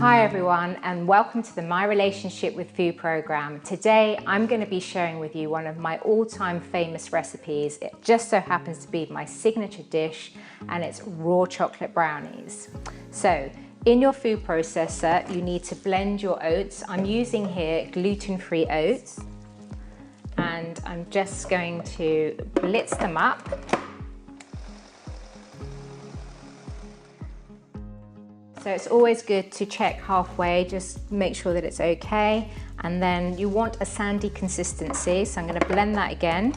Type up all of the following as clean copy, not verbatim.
Hi everyone, and welcome to the My Relationship with Food program. Today I'm going to be sharing with you one of my all-time famous recipes. It just so happens to be my signature dish, and it's raw chocolate brownies. So in your food processor you need to blend your oats. I'm using here gluten-free oats, and I'm just going to blitz them up. So it's always good to check halfway, just make sure that it's okay. And then you want a sandy consistency, so I'm going to blend that again.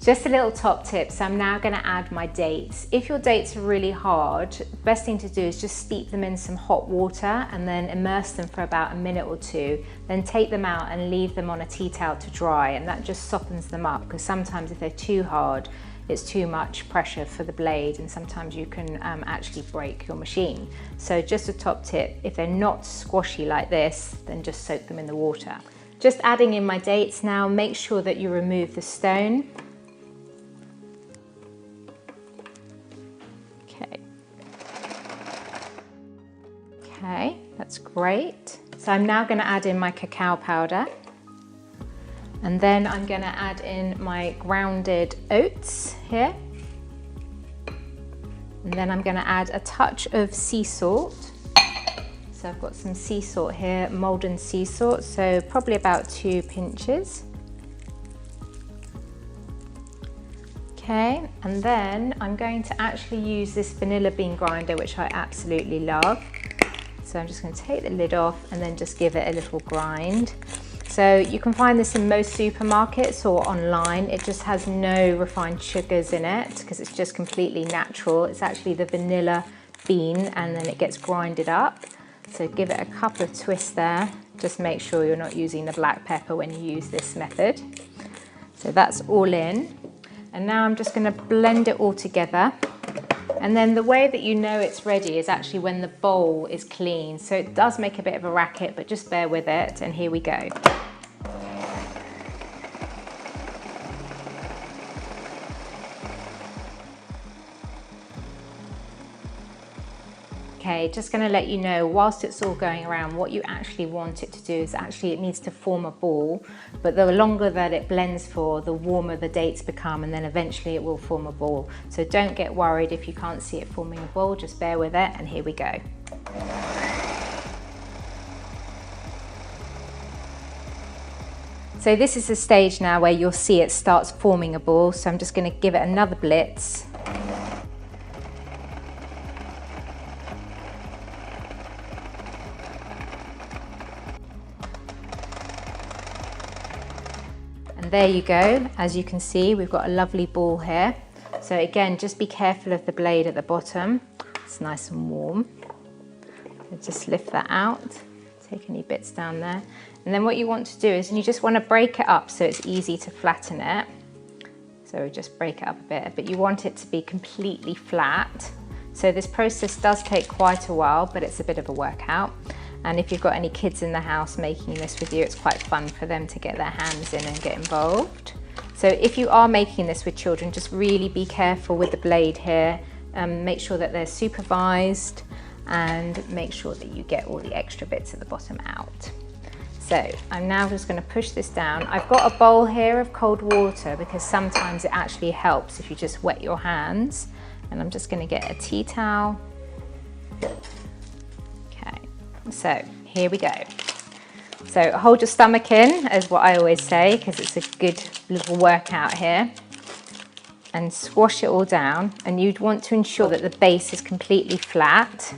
Just a little top tip, so I'm now going to add my dates. If your dates are really hard, the best thing to do is just steep them in some hot water and then immerse them for about a minute or two. Then take them out and leave them on a tea towel to dry, and that just softens them up, because sometimes if they're too hard, it's too much pressure for the blade, and sometimes you can actually break your machine. So just a top tip, if they're not squashy like this, then just soak them in the water. Just adding in my dates now. Make sure that you remove the stone. Okay, that's great. So I'm now going to add in my cacao powder. And then I'm going to add in my grounded oats here. And then I'm going to add a touch of sea salt. So I've got some sea salt here, Maldon sea salt, so probably about 2 pinches. Okay, and then I'm going to actually use this vanilla bean grinder, which I absolutely love. So I'm just going to take the lid off and then just give it a little grind. So you can find this in most supermarkets or online. It just has no refined sugars in it because it's just completely natural. It's actually the vanilla bean, and then it gets grinded up. So give it a couple of twists there. Just make sure you're not using the black pepper when you use this method. So that's all in. And now I'm just going to blend it all together. And then the way that you know it's ready is actually when the bowl is clean. So it does make a bit of a racket, but just bear with it, and here we go. Okay, just going to let you know, whilst it's all going around, what you actually want it to do is actually it needs to form a ball, but the longer that it blends for, the warmer the dates become, and then eventually it will form a ball. So don't get worried if you can't see it forming a ball, just bear with it, and here we go. So this is the stage now where you'll see it starts forming a ball, so I'm just going to give it another blitz. And there you go. As you can see, we've got a lovely ball here. So again, just be careful of the blade at the bottom. It's nice and warm. So just lift that out. Take any bits down there. And then what you want to do is you just want to break it up so it's easy to flatten it. So just break it up a bit, but you want it to be completely flat. So this process does take quite a while, but it's a bit of a workout. And if you've got any kids in the house making this with you, it's quite fun for them to get their hands in and get involved. So if you are making this with children, just really be careful with the blade here. Make sure that they're supervised, and make sure that you get all the extra bits at the bottom out. So I'm now just going to push this down. I've got a bowl here of cold water because sometimes it actually helps if you just wet your hands. And I'm just going to get a tea towel. So here we go. So hold your stomach in, as what I always say, because it's a good little workout here. And squash it all down. And you'd want to ensure that the base is completely flat.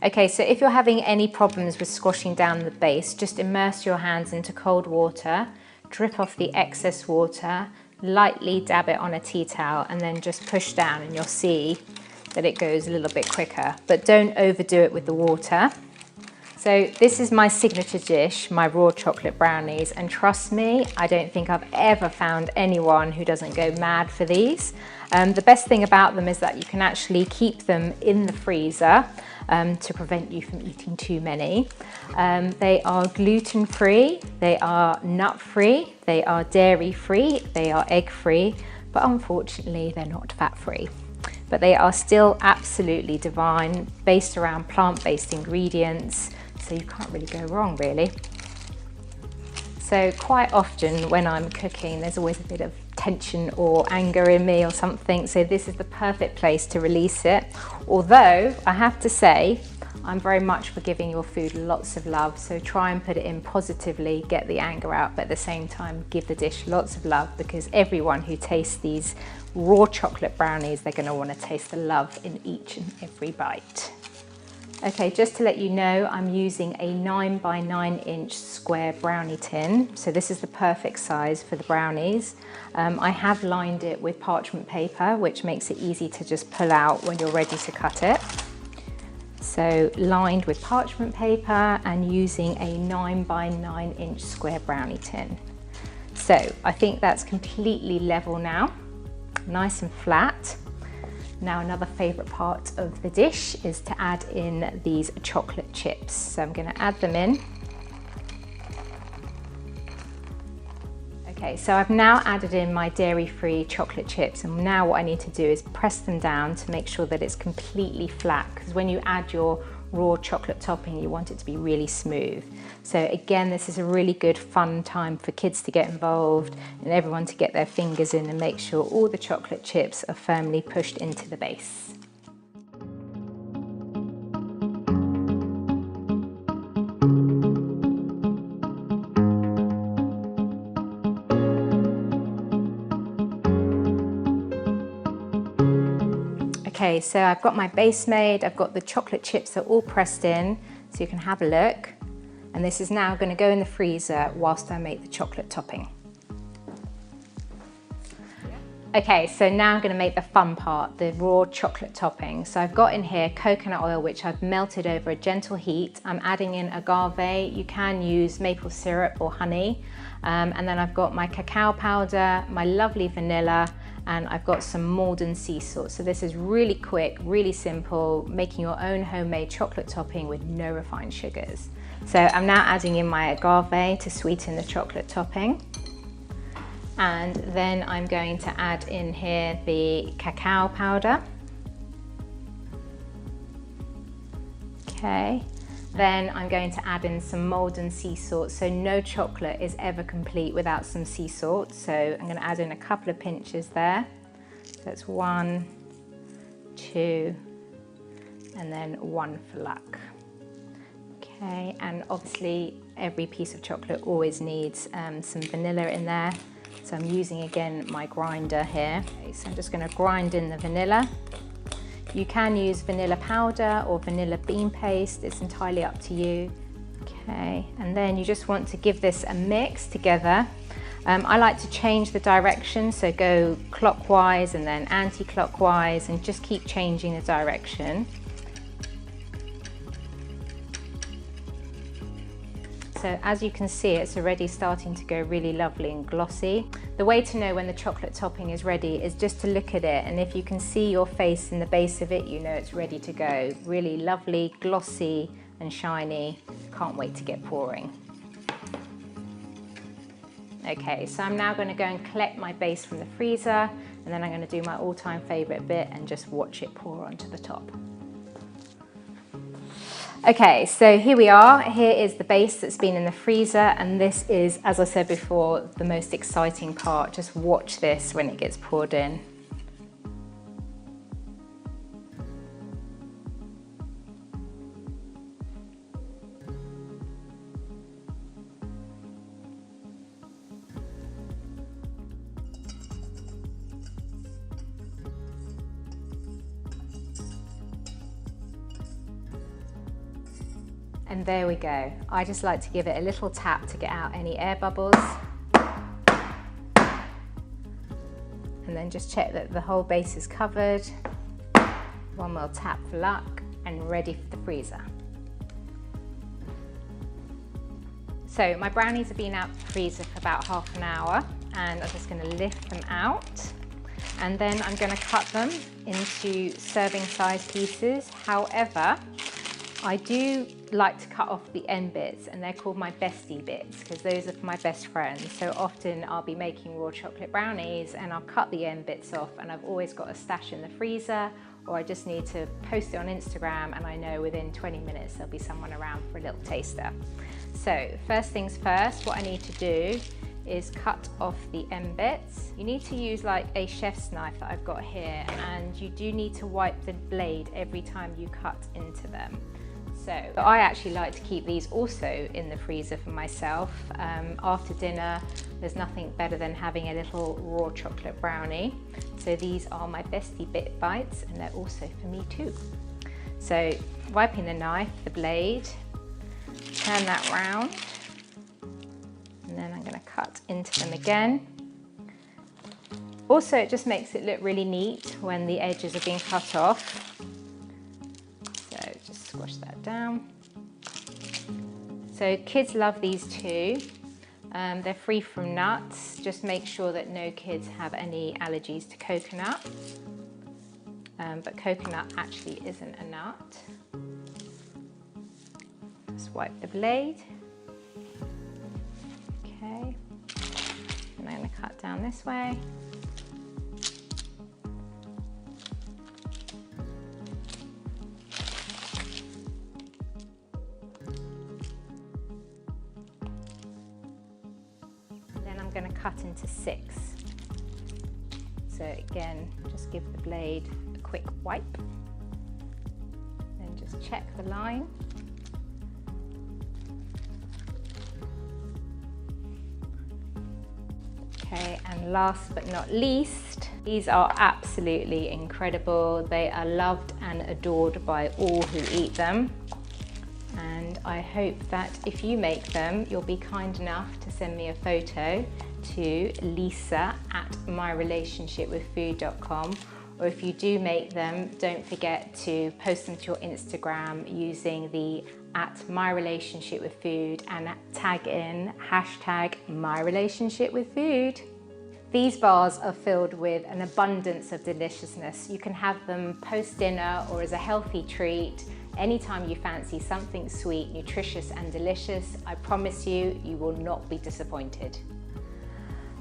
Okay, so if you're having any problems with squashing down the base, just immerse your hands into cold water, drip off the excess water, lightly dab it on a tea towel, and then just push down, and you'll see that it goes a little bit quicker. But don't overdo it with the water. So this is my signature dish, my raw chocolate brownies, and trust me, I don't think I've ever found anyone who doesn't go mad for these. The best thing about them is that you can actually keep them in the freezer to prevent you from eating too many. They are gluten-free, they are nut-free, they are dairy-free, they are egg-free, but unfortunately they're not fat-free. but they are still absolutely divine, based around plant-based ingredients, so you can't really go wrong, really. So quite often when I'm cooking, there's always a bit of tension or anger in me or something, so this is the perfect place to release it. Although I have to say, I'm very much for giving your food lots of love, so try and put it in positively, get the anger out, but at the same time give the dish lots of love, because everyone who tastes these raw chocolate brownies, they're going to want to taste the love in each and every bite. Okay, just to let you know, I'm using a 9 by 9 inch square brownie tin, so this is the perfect size for the brownies. I have lined it with parchment paper, which makes it easy to just pull out when you're ready to cut it. So lined with parchment paper and using a 9 by 9 inch square brownie tin. So I think that's completely level now, nice and flat. Now another favourite part of the dish is to add in these chocolate chips. So I'm going to add them in. Okay, so I've now added in my dairy-free chocolate chips, and now what I need to do is press them down to make sure that it's completely flat, because when you add your raw chocolate topping, you want it to be really smooth. So again, this is a really good fun time for kids to get involved and everyone to get their fingers in and make sure all the chocolate chips are firmly pushed into the base. Okay, so I've got my base made, I've got the chocolate chips are all pressed in, so you can have a look. And this is now going to go in the freezer whilst I make the chocolate topping. Okay, so now I'm going to make the fun part, the raw chocolate topping. So I've got in here coconut oil, which I've melted over a gentle heat. I'm adding in agave, you can use maple syrup or honey. And then I've got my cacao powder, my lovely vanilla, and I've got some Maldon sea salt. So this is really quick, really simple, making your own homemade chocolate topping with no refined sugars. So I'm now adding in my agave to sweeten the chocolate topping. And then I'm going to add in here the cacao powder. Okay. Then I'm going to add in some Maldon sea salt. So no chocolate is ever complete without some sea salt. So I'm going to add in a couple of pinches there. So that's 1, 2, and then 1 for luck. Okay, and obviously every piece of chocolate always needs some vanilla in there. So I'm using again my grinder here. Okay, so I'm just going to grind in the vanilla. You can use vanilla powder or vanilla bean paste, it's entirely up to you. Okay, and then you just want to give this a mix together. I like to change the direction, so go clockwise and then anti-clockwise and just keep changing the direction. So as you can see, it's already starting to go really lovely and glossy. The way to know when the chocolate topping is ready is just to look at it, and if you can see your face in the base of it, you know it's ready to go. Really lovely, glossy and shiny. Can't wait to get pouring. Okay, so I'm now going to go and collect my base from the freezer, and then I'm going to do my all-time favourite bit and just watch it pour onto the top. Okay, so here we are. Here is the base that's been in the freezer, and this is, as I said before, the most exciting part. Just watch this when it gets poured in. And there we go. I just like to give it a little tap to get out any air bubbles. And then just check that the whole base is covered. One more tap for luck and ready for the freezer. So my brownies have been out of the freezer for about half an hour, and I'm just going to lift them out. And then I'm going to cut them into serving size pieces. However, I do like to cut off the end bits, and they're called my bestie bits because those are for my best friends. So often I'll be making raw chocolate brownies and I'll cut the end bits off, and I've always got a stash in the freezer, or I just need to post it on Instagram and I know within 20 minutes there'll be someone around for a little taster. So first things first, what I need to do is cut off the end bits. You need to use like a chef's knife that I've got here, and you do need to wipe the blade every time you cut into them. So I actually like to keep these also in the freezer for myself. After dinner, there's nothing better than having a little raw chocolate brownie. So these are my bestie bit bites, and they're also for me too. So wiping the knife, the blade, turn that round, and then I'm going to cut into them again. Also, it just makes it look really neat when the edges are being cut off. So just squash that down. So kids love these too. They're free from nuts. Just make sure that no kids have any allergies to coconut. But coconut actually isn't a nut. Just wipe the blade. Okay. And I'm going to cut down this way. I'm going to cut into 6. So again, just give the blade a quick wipe, then just check the line. Okay, and last but not least, these are absolutely incredible. They are loved and adored by all who eat them. And I hope that if you make them, you'll be kind enough to send me a photo to lisa@myrelationshipwithfood.com, or if you do make them, don't forget to post them to your Instagram using the @myrelationshipwithfood and tag in #myrelationshipwithfood. These bars are filled with an abundance of deliciousness. You can have them post-dinner or as a healthy treat. Anytime you fancy something sweet, nutritious and delicious, I promise you, you will not be disappointed.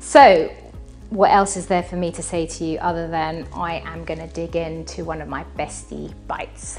So, what else is there for me to say to you other than I am going to dig into one of my bestie bites?